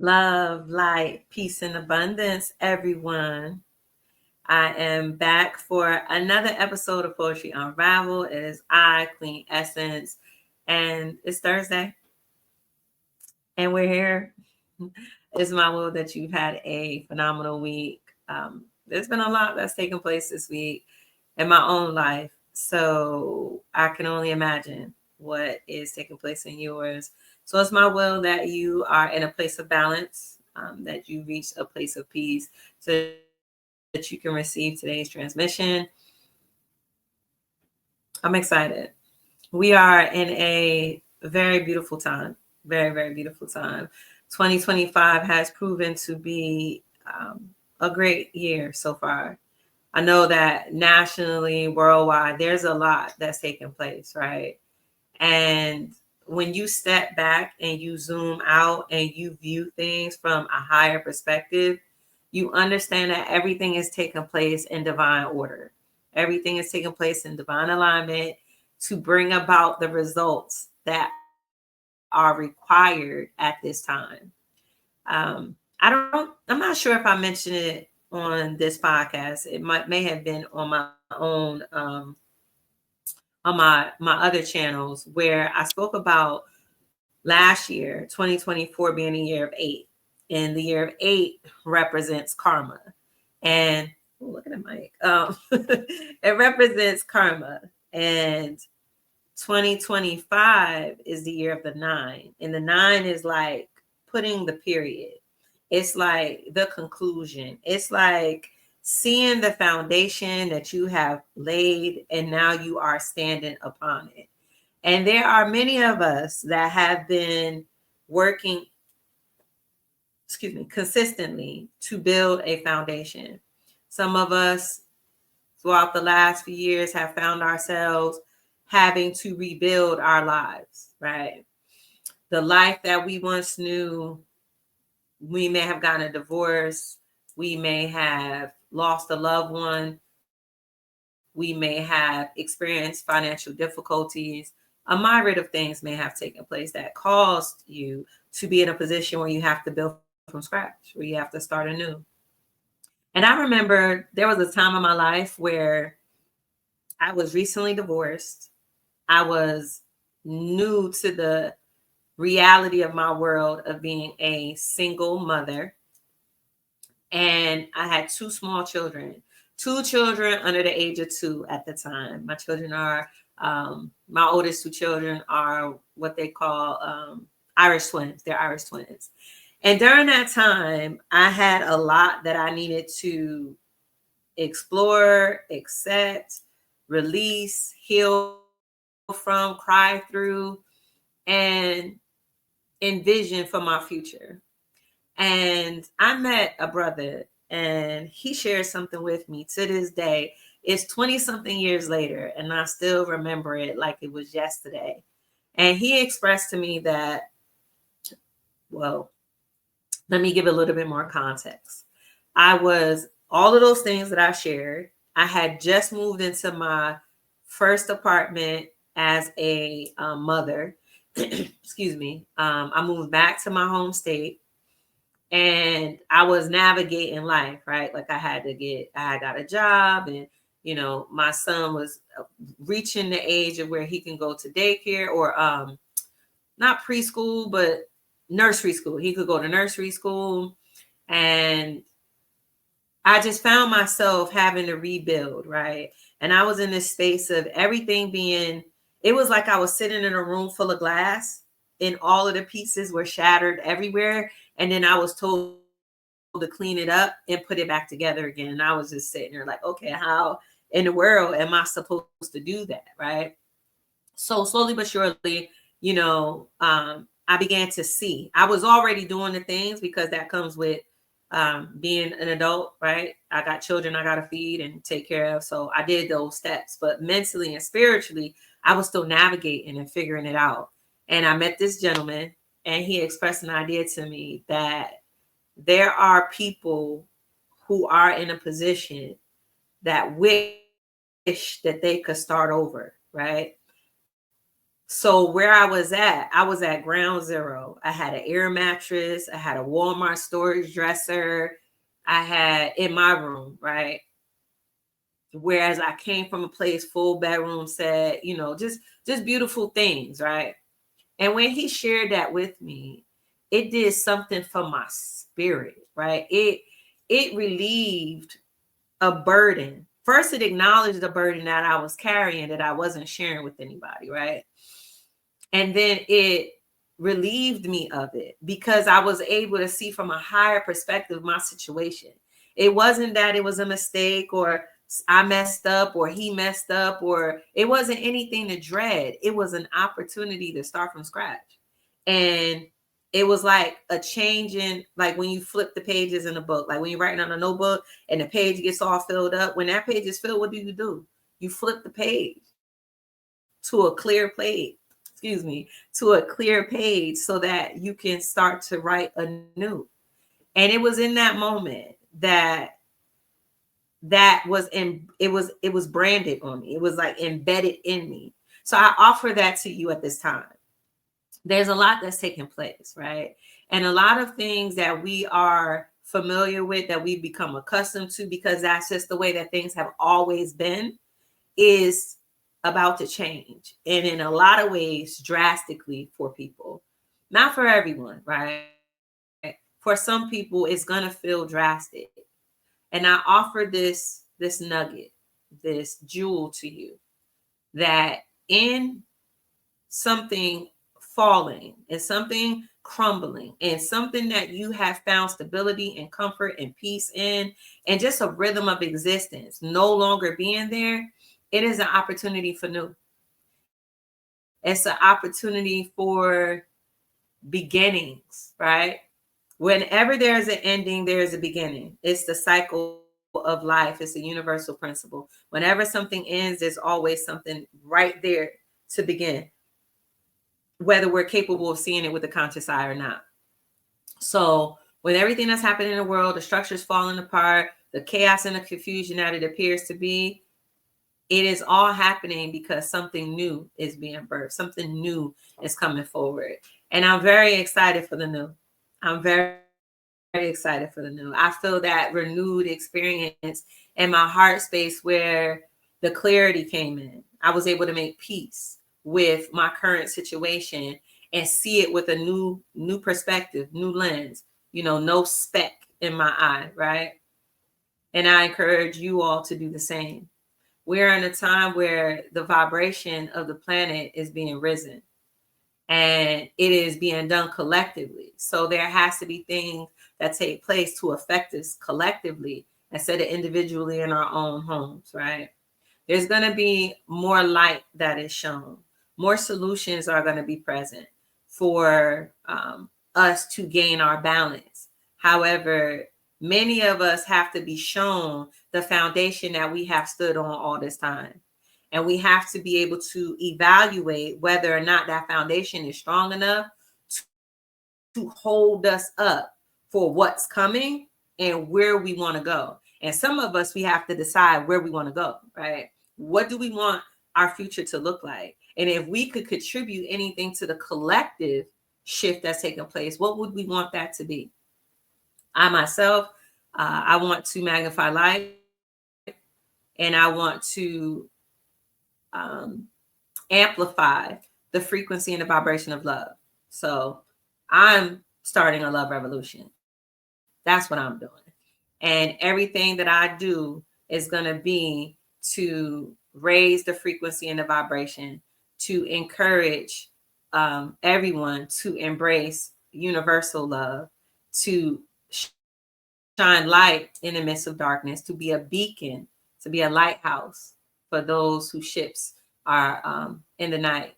Love, light, peace, and abundance, everyone. I am back for another episode of Poetry Unraveled. It is I, Queen Essence, and it's Thursday, and we're here. It's my will that you've had a phenomenal week. There's been a lot that's taken place this week in my own life, so I can only imagine what is taking place in yours. So it's my will that you are in a place of balance, that you reach a place of peace so that you can receive today's transmission. I'm excited. We are in a very beautiful time, very, very beautiful time. 2025 has proven to be a great year so far. I know that nationally, worldwide, there's a lot that's taking place, right? And when you step back and you zoom out and you view things from a higher perspective, you understand that everything is taking place in divine order. Everything is taking place in divine alignment to bring about the results that are required at this time. I'm not sure if I mentioned it on this podcast. May have been on my own, on my other channels, where I spoke about last year, 2024, being a year of 8. And the year of 8 represents karma. And look at the mic. It represents karma. And 2025 is the year of the 9. And the 9 is like putting the period. It's like the conclusion. It's like seeing the foundation that you have laid, and now you are standing upon it. And there are many of us that have been working, consistently to build a foundation. Some of us throughout the last few years have found ourselves having to rebuild our lives, right? The life that we once knew, we may have gotten a divorce, we may have lost a loved one, we may have experienced financial difficulties. A myriad of things may have taken place that caused you to be in a position where you have to build from scratch, where you have to start anew. And I remember there was a time in my life where I was recently divorced. I was new to the reality of my world of being a single mother. And I had 2 small children under the age of 2 at the time. My children are, my oldest 2 children are what they call Irish twins. They're Irish twins. And during that time, I had a lot that I needed to explore, accept, release, heal from, cry through, and envision for my future. And I met a brother, and he shared something with me to this day. It's 20 something years later, and I still remember it like it was yesterday. And he expressed to me that, well, let me give a little bit more context. I was all of those things that I shared. I had just moved into my first apartment as a mother. Excuse me. I moved back to my home state, and I was navigating life, right? Like I got a job, and my son was reaching the age of where he can go to daycare, or not preschool, but nursery school. He could go to nursery school. And I just found myself having to rebuild, right? And I was in this space of everything being, it was like I was sitting in a room full of glass, and all of the pieces were shattered everywhere. And then I was told to clean it up and put it back together again. And I was just sitting there like, okay, how in the world am I supposed to do that, right? So slowly but surely, I began to see. I was already doing the things because that comes with being an adult, right? I got children I got to feed and take care of. So I did those steps. But mentally and spiritually, I was still navigating and figuring it out. And I met this gentleman, and he expressed an idea to me that there are people who are in a position that wish that they could start over, right? So where I was at ground zero. I had an air mattress. I had a Walmart storage dresser. I had in my room, right? Whereas I came from a place full bedroom set, you know, just beautiful things, right? And when he shared that with me, it did something for my spirit, right? It relieved a burden. First, it acknowledged the burden that I was carrying that I wasn't sharing with anybody, right? And then it relieved me of it because I was able to see from a higher perspective my situation. It wasn't that it was a mistake or I messed up or he messed up, or it wasn't anything to dread. It was an opportunity to start from scratch. And it was like a change in, like when you flip the pages in a book, like when you're writing on a notebook and the page gets all filled up. When that page is filled, what do? You flip the page to a clear page, to a clear page so that you can start to write anew. And it was in that moment that it was branded on me. It was like embedded in me. So I offer that to you at this time. There's a lot that's taking place, right? And a lot of things that we are familiar with, that we've become accustomed to because that's just the way that things have always been, is about to change. And in a lot of ways, drastically for people. Not for everyone, right? For some people, it's going to feel drastic. And I offer this nugget, this jewel to you, that in something falling and something crumbling and something that you have found stability and comfort and peace in, and just a rhythm of existence no longer being there, it is an opportunity for new. It's an opportunity for beginnings, right? Whenever there's an ending, there's a beginning. It's the cycle of life. It's a universal principle. Whenever something ends, there's always something right there to begin, whether we're capable of seeing it with a conscious eye or not. So with everything that's happening in the world, the structure's falling apart, the chaos and the confusion that it appears to be, it is all happening because something new is being birthed. Something new is coming forward. And I'm very excited for the new. I'm very excited for the new. I feel that renewed experience in my heart space where the clarity came in. I was able to make peace with my current situation and see it with a new perspective, new lens, you know, no speck in my eye, right? And I encourage you all to do the same. We're in a time where the vibration of the planet is being risen and it is being done collectively. So there has to be things that take place to affect us collectively instead of individually in our own homes, right? There's going to be more light that is shown. More solutions are going to be present for us to gain our balance. However, many of us have to be shown the foundation that we have stood on all this time. And we have to be able to evaluate whether or not that foundation is strong enough to hold us up for what's coming and where we want to go. And some of us, we have to decide where we want to go, right? What do we want our future to look like? And if we could contribute anything to the collective shift that's taking place, what would we want that to be? I myself, I want to magnify light, and I want to amplify the frequency and the vibration of love. So I'm starting a love revolution. That's what I'm doing. And everything that I do is going to be to raise the frequency and the vibration, to encourage everyone to embrace universal love, to shine light in the midst of darkness, to be a beacon, to be a lighthouse for those whose ships are in the night,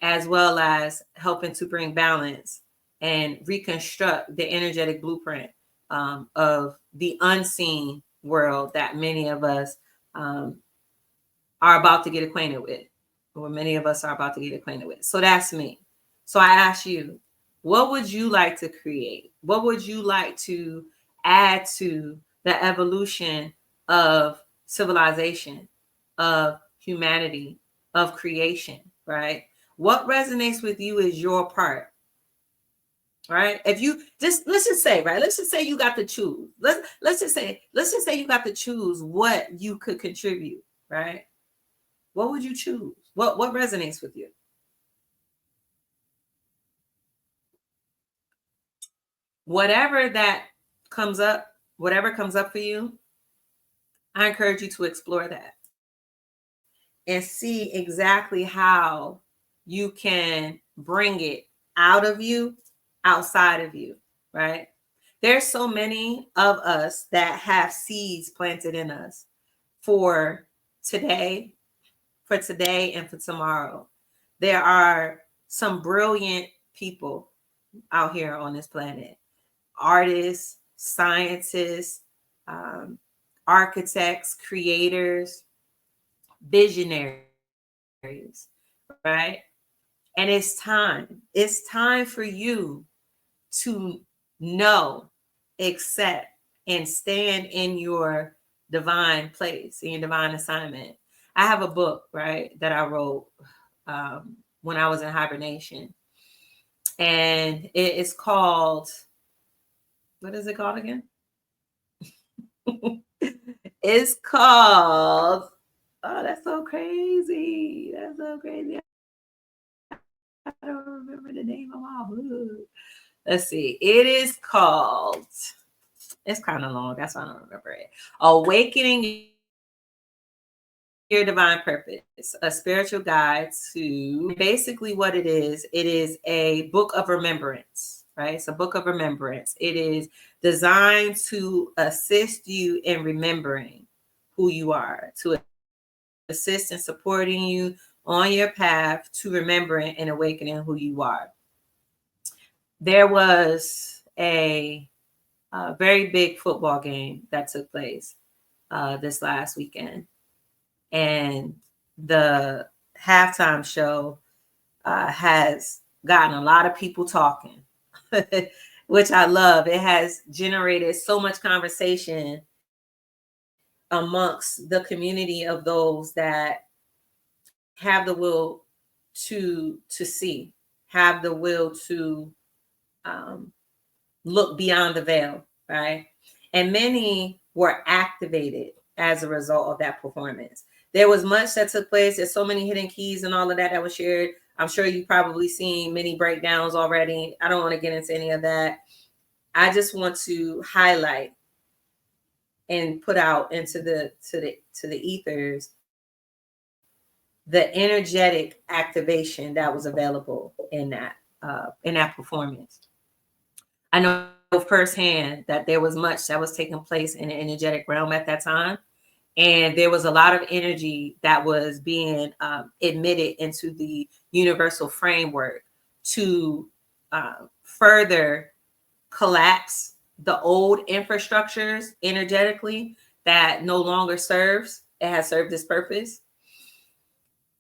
as well as helping to bring balance and reconstruct the energetic blueprint of the unseen world that many of us are about to get acquainted with, or many of us are about to get acquainted with. So that's me. So I ask you, what would you like to create? What would you like to add to the evolution of civilization, of humanity, of creation, right? What resonates with you is your part. Right? If you just, let's just say, right? Let's just say you got to choose. Let's just say you got to choose what you could contribute, right? What would you choose? What resonates with you? Whatever that comes up, whatever comes up for you, I encourage you to explore that and see exactly how you can bring it out of you, outside of you, right? There's so many of us that have seeds planted in us for today, and for tomorrow. There are some brilliant people out here on this planet, artists, scientists, um, architects, creators, visionaries, right? And it's time. It's time for you to know, accept, and stand in your divine place, in your divine assignment. I have a book, right, that I wrote when I was in hibernation. And it is called, what is it called again? It's called, oh, that's so crazy. That's so crazy. I don't remember the name of my book. Let's see. It is called, it's kind of long. That's why I don't remember it. Awakening Your Divine Purpose, a spiritual guide to, basically what it is a book of remembrance, right? It's a book of remembrance. It is designed to assist you in remembering who you are, to assist in supporting you on your path to remembering and awakening who you are. There was a very big football game that took place this last weekend. And the halftime show has gotten a lot of people talking, which I love. It has generated so much conversation amongst the community of those that have the will to see, have the will to look beyond the veil, right? And many were activated as a result of that performance. There was much that took place. There's so many hidden keys and all of that was shared. I'm sure you've probably seen many breakdowns already. I don't want to get into any of that. I just want to highlight and put out into the ethers the energetic activation that was available in that performance. I know firsthand that there was much that was taking place in the energetic realm at that time. And there was a lot of energy that was being admitted into the universal framework to further collapse the old infrastructures energetically that no longer serves. It has served its purpose.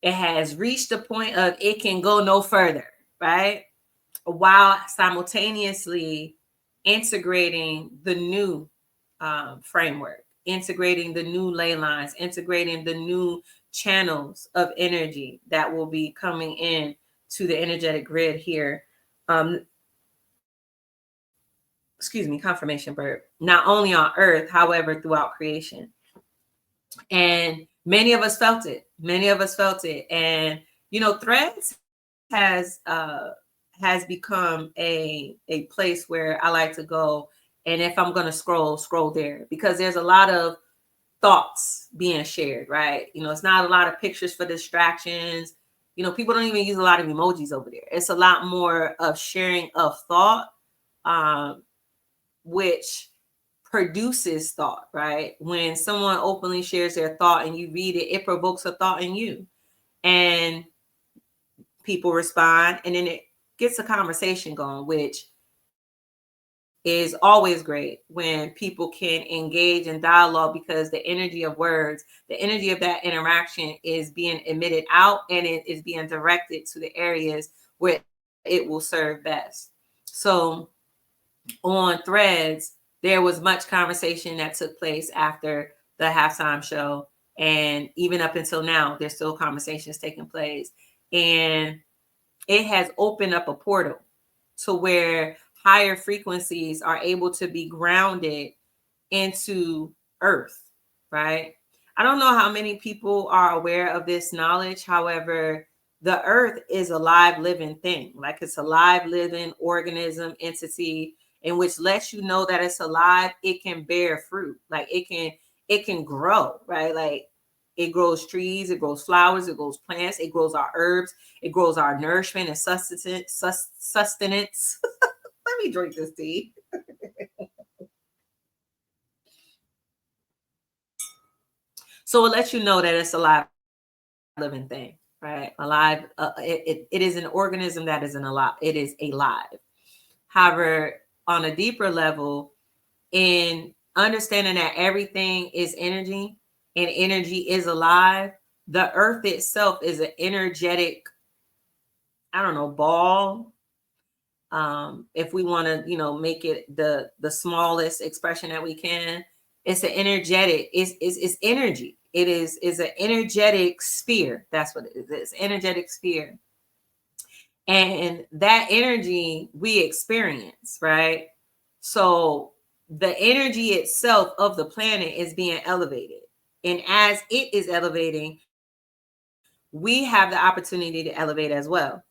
It has reached the point of it can go no further, right? While simultaneously integrating the new framework, integrating the new ley lines, integrating the new channels of energy that will be coming in to the energetic grid here. Confirmation burp. Not only on Earth, however, throughout creation. And many of us felt it. And, Threads has become a place where I like to go. And if I'm going to scroll there, because there's a lot of thoughts being shared, right? It's not a lot of pictures for distractions. People don't even use a lot of emojis over there. It's a lot more of sharing of thought, which produces thought, right? When someone openly shares their thought and you read it, it provokes a thought in you. And people respond, and then it gets a conversation going, which is always great when people can engage in dialogue, because the energy of words, the energy of that interaction is being emitted out, and it is being directed to the areas where it will serve best. So on Threads, there was much conversation that took place after the halftime show. And even up until now, there's still conversations taking place. And it has opened up a portal to where higher frequencies are able to be grounded into earth, right? I don't know how many people are aware of this knowledge. However, the earth is a live living thing. Like, it's a live living organism entity, in which lets you know that it's alive. It can bear fruit. Like, it can grow, right? Like, it grows trees, it grows flowers, it grows plants, it grows our herbs, it grows our nourishment and sustenance. Let me drink this tea. So it lets you know that it's a live living thing, right? Alive. It is an organism that is alive. It is alive. However, on a deeper level, in understanding that everything is energy and energy is alive, the earth itself is an energetic, I don't know, ball. If we want to, make it the smallest expression that we can, it's an energetic, it's energy. It is an energetic sphere. That's what it is. It's energetic sphere. And that energy we experience, right? So the energy itself of the planet is being elevated. And as it is elevating, we have the opportunity to elevate as well.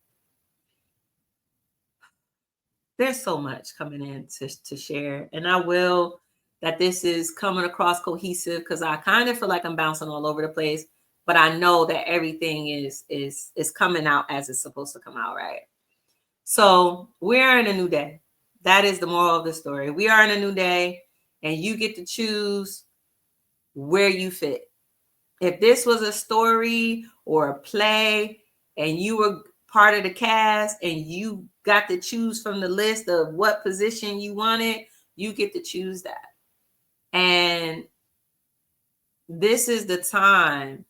There's so much coming in to share. And I will that this is coming across cohesive, because I kind of feel like I'm bouncing all over the place, but I know that everything is coming out as it's supposed to come out, right? So we're in a new day. That is the moral of the story. We are in a new day, and you get to choose where you fit. If this was a story or a play and you were part of the cast and you got to choose from the list of what position you wanted, you get to choose that. And this is the time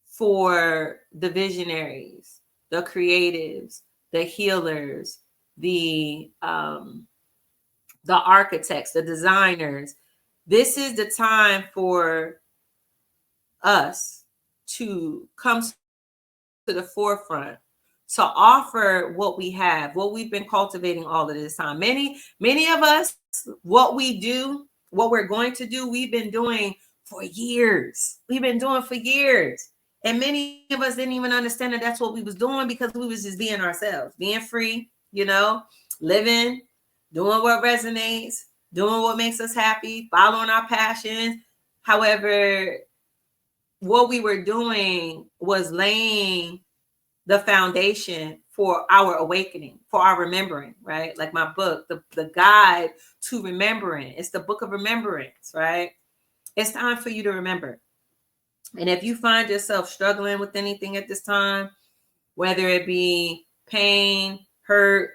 for the visionaries, the creatives, the healers, the architects, the designers. This is the time for us to come to the forefront, to offer what we have, what we've been cultivating all of this time. Many of us, what we do, what we're going to do, we've been doing for years. We've been doing for years. And many of us didn't even understand that that's what we was doing, because we was just being ourselves, being free, living, doing what resonates, doing what makes us happy, following our passions. However, what we were doing was laying the foundation for our awakening, for our remembering, right? Like my book, the guide to remembering. It's the book of remembrance, right? It's time for you to remember. And if you find yourself struggling with anything at this time, whether it be pain, hurt,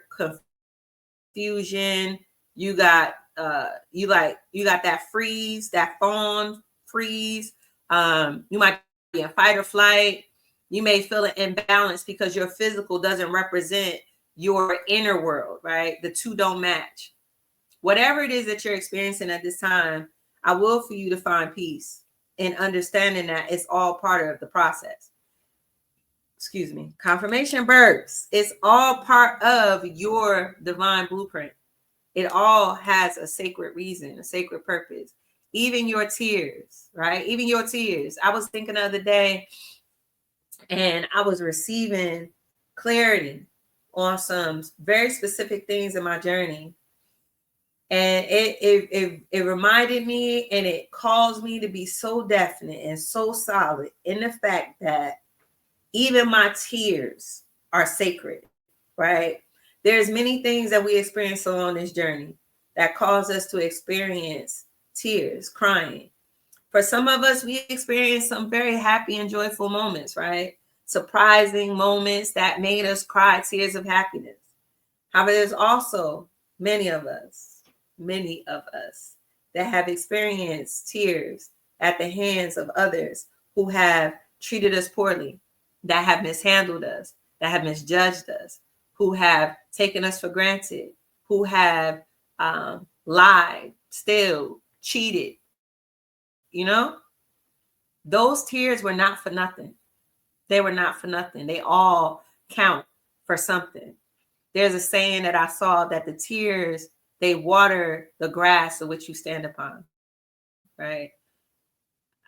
confusion, you got that freeze, that fawn freeze. You might be in fight or flight. You may feel an imbalance because your physical doesn't represent your inner world, right? The two don't match. Whatever it is that you're experiencing at this time, I will for you to find peace in understanding that it's all part of the process. Excuse me. Confirmation burps. It's all part of your divine blueprint. It all has a sacred reason, a sacred purpose. Even your tears, right? Even your tears. I was thinking the other day, and I was receiving clarity on some very specific things in my journey. And it reminded me, and it caused me to be so definite and so solid in the fact that even my tears are sacred, right? There's many things that we experience along this journey that cause us to experience tears, crying. For some of us, we experience some very happy and joyful moments, right? Surprising moments that made us cry tears of happiness. However, there's also many of us that have experienced tears at the hands of others who have treated us poorly, that have mishandled us, that have misjudged us, who have taken us for granted, who have lied, still cheated. Those tears were not for nothing. They were not for nothing. They all count for something. There's a saying that I saw that the tears, they water the grass of which you stand upon, right?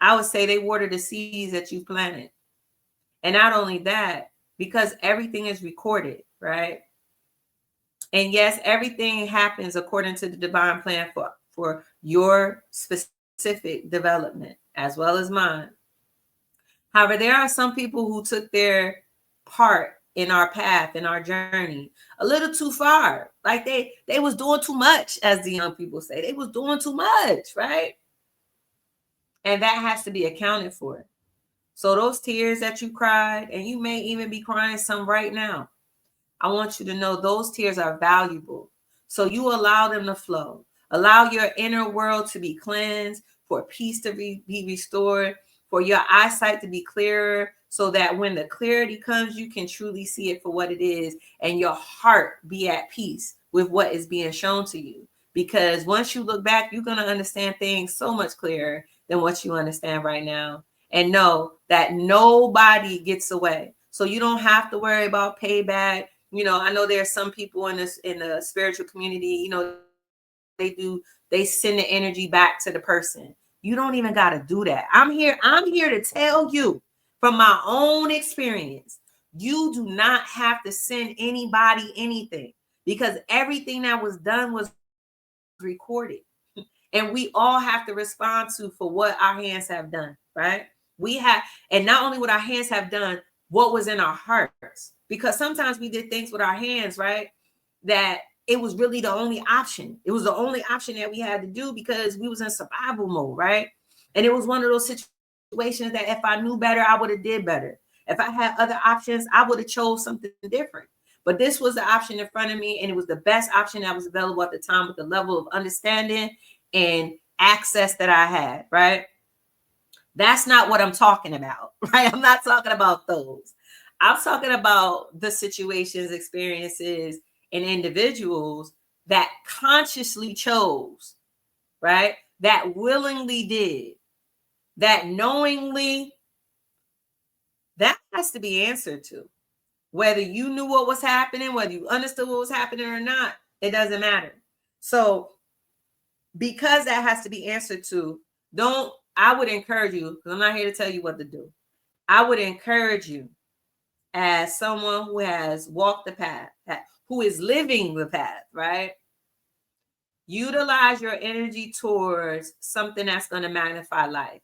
I would say they water the seeds that you planted. And not only that, because everything is recorded, right? And yes, everything happens according to the divine plan for your specific development as well as mine. However, there are some people who took their part in our path, in our journey, a little too far. Like they was doing too much, as the young people say. They was doing too much, right? And that has to be accounted for. So those tears that you cried, and you may even be crying some right now, I want you to know those tears are valuable. So you allow them to flow. Allow your inner world to be cleansed, for peace to be restored, for your eyesight to be clearer, so that when the clarity comes, you can truly see it for what it is, and your heart be at peace with what is being shown to you. Because once you look back, you're going to understand things so much clearer than what you understand right now. And know that nobody gets away. So you don't have to worry about payback. You know, I know there are some people in the spiritual community, you know, they send the energy back to the person. You don't even got to do that. I'm here to tell you from my own experience, you do not have to send anybody anything, because everything that was done was recorded. And we all have to respond to for what our hands have done, right? We have, and not only what our hands have done, what was in our hearts. Because sometimes we did things with our hands, right? That it was really the only option. It was the only option that we had to do because we was in survival mode, right? And it was one of those situations that if I knew better, I would have did better. If I had other options, I would have chose something different. But this was the option in front of me, and it was the best option that was available at the time with the level of understanding and access that I had, right? That's not what I'm talking about, right? I'm not talking about those. I'm talking about the situations, experiences, and individuals that consciously chose, right? That willingly did, that knowingly, that has to be answered to. Whether you knew what was happening, whether you understood what was happening or not, it doesn't matter. So because that has to be answered to, I would encourage you, because I'm not here to tell you what to do. I would encourage you, as someone who has walked the path, who is living the path, right? Utilize your energy towards something that's going to magnify life.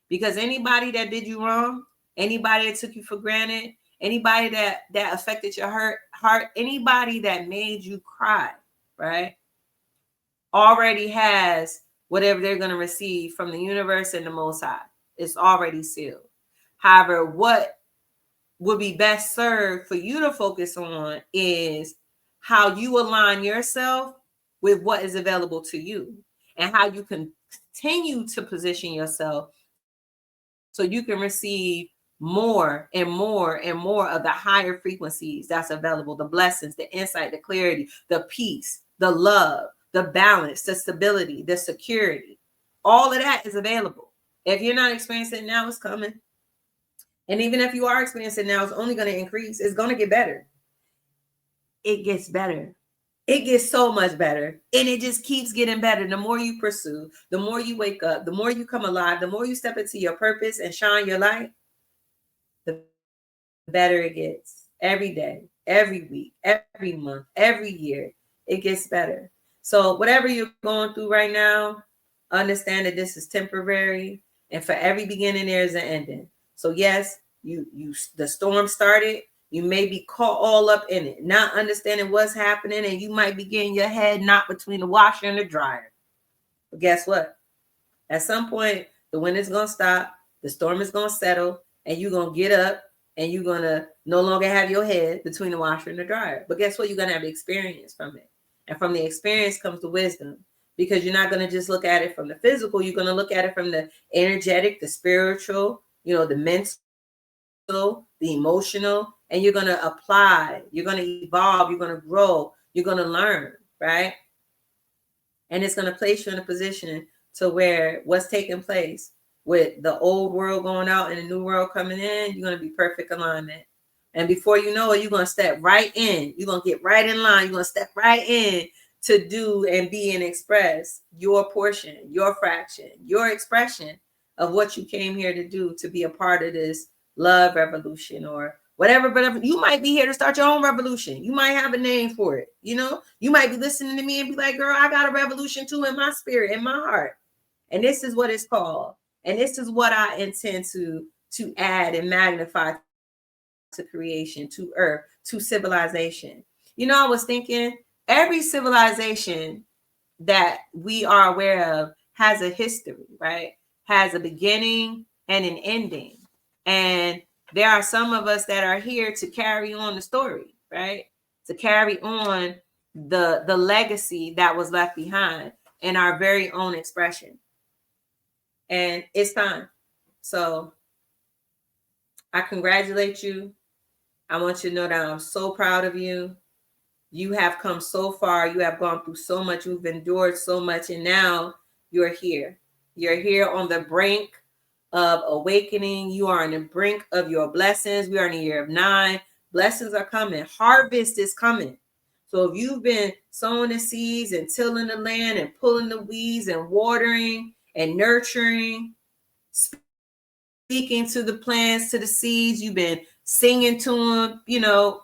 Because anybody that did you wrong, anybody that took you for granted, anybody that affected your heart, anybody that made you cry, right, already has whatever they're going to receive from the universe and the Most High. It's already sealed. However, what would be best served for you to focus on is how you align yourself with what is available to you, and how you continue to position yourself so you can receive more and more and more of the higher frequencies that's available, the blessings, the insight, the clarity, the peace, the love, the balance, the stability, the security. All of that is available. If you're not experiencing it now, it's coming. And even if you are experiencing it now, it's only going to increase. It's going to get better. It gets better. It gets so much better. And it just keeps getting better. The more you pursue, the more you wake up, the more you come alive, the more you step into your purpose and shine your light, the better it gets. Every day, every week, every month, every year, it gets better. So whatever you're going through right now, understand that this is temporary, and for every beginning there is an ending. So yes, the storm started. You may be caught all up in it, not understanding what's happening, and you might be getting your head knocked between the washer and the dryer. But guess what? At some point, the wind is going to stop, the storm is going to settle, and you're going to get up, and you're going to no longer have your head between the washer and the dryer. But guess what? You're going to have the experience from it. And from the experience comes the wisdom, because you're not going to just look at it from the physical. You're going to look at it from the energetic, the spiritual, the mental, the emotional, and you're going to apply. You're going to evolve. You're going to grow. You're going to learn, right? And it's going to place you in a position to where what's taking place with the old world going out and the new world coming in, you're going to be perfect alignment. And before you know it, you're going to step right in. You're going to get right in line. You're going to step right in to do and be and express your portion, your fraction, your expression of what you came here to do, to be a part of this love revolution or whatever. But you might be here to start your own revolution. You might have a name for it. You know, you might be listening to me and be like, girl, I got a revolution too in my spirit, in my heart. And this is what it's called. And this is what I intend to add and magnify to creation, to earth, to civilization. You know, I was thinking every civilization that we are aware of has a history, right? Has a beginning and an ending. And there are some of us that are here to carry on the story, right? To carry on the legacy that was left behind in our very own expression. And it's time. So I congratulate you. I want you to know that I'm so proud of you. You have come so far. You have gone through so much. You've endured so much. And now you're here. You're here on the brink of awakening. You are on the brink of your blessings. We are in the year of 9. Blessings are coming. Harvest is coming. So if you've been sowing the seeds and tilling the land and pulling the weeds and watering and nurturing, speaking to the plants, to the seeds, you've been singing to them, you know,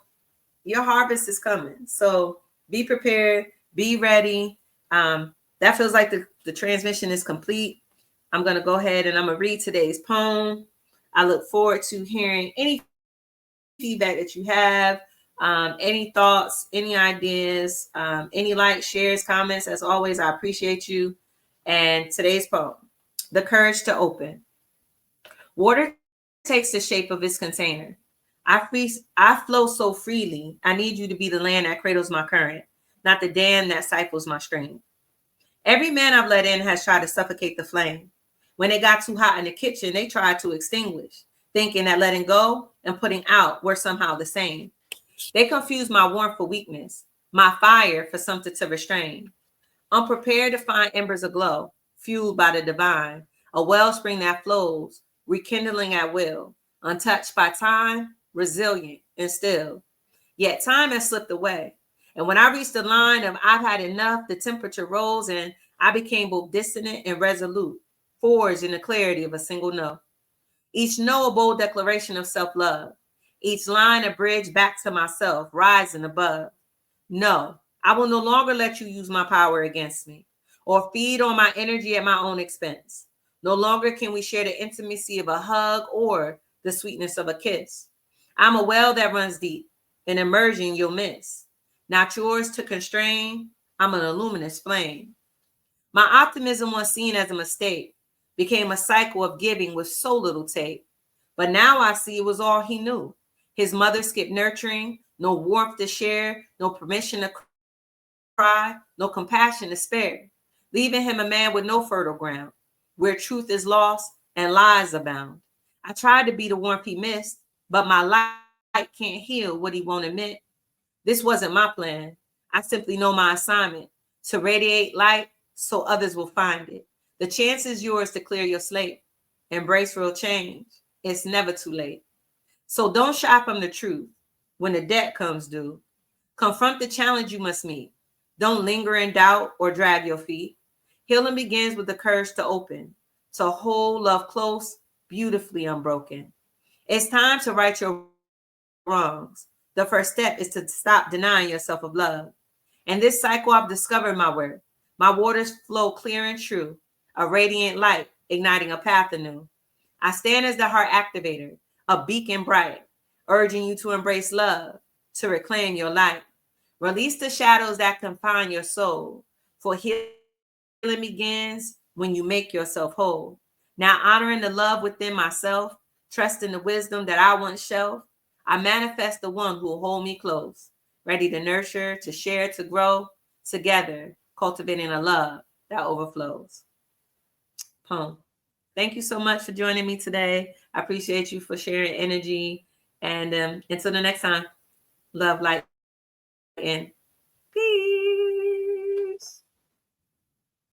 your harvest is coming. So be prepared, be ready. That feels like the transmission is complete. I'm going to go ahead and I'm going to read today's poem. I look forward to hearing any feedback that you have, any thoughts, any ideas, any likes, shares, comments. As always, I appreciate you. And today's poem, The Courage to Open. Water takes the shape of its container. I flow so freely. I need you to be the land that cradles my current, not the dam that stifles my stream. Every man I've let in has tried to suffocate the flame. When it got too hot in the kitchen, they tried to extinguish, thinking that letting go and putting out were somehow the same. They confused my warmth for weakness, my fire for something to restrain. Unprepared to find embers aglow, fueled by the divine, a wellspring that flows, rekindling at will, untouched by time, resilient and still. Yet time has slipped away. And when I reached the line of I've had enough, the temperature rose and I became both dissonant and resolute, forged in the clarity of a single no. Each no a bold declaration of self-love. Each line a bridge back to myself, rising above. No, I will no longer let you use my power against me or feed on my energy at my own expense. No longer can we share the intimacy of a hug or the sweetness of a kiss. I'm a well that runs deep, and emerging you'll miss. Not yours to constrain, I'm an luminous flame. My optimism, once seen as a mistake, became a cycle of giving with so little take. But now I see it was all he knew. His mother skipped nurturing, no warmth to share, no permission to cry, no compassion to spare, leaving him a man with no fertile ground, where truth is lost and lies abound. I tried to be the warmth he missed, but my light can't heal what he won't admit. This wasn't my plan. I simply know my assignment, to radiate light so others will find it. The chance is yours to clear your slate, embrace real change. It's never too late. So don't shy from the truth when the debt comes due. Confront the challenge you must meet. Don't linger in doubt or drag your feet. Healing begins with the courage to open, to hold love close, beautifully unbroken. It's time to right your wrongs. The first step is to stop denying yourself of love. And this cycle, I've discovered my worth. My waters flow clear and true, a radiant light igniting a path anew. I stand as the heart activator, a beacon bright, urging you to embrace love, to reclaim your light. Release the shadows that confine your soul, for healing begins when you make yourself whole. Now honoring the love within myself, trusting the wisdom that I once shelved, I manifest the one who will hold me close, ready to nurture, to share, to grow, together, cultivating a love that overflows. Poem. Thank you so much for joining me today. I appreciate you for sharing energy. And until the next time, love, light, and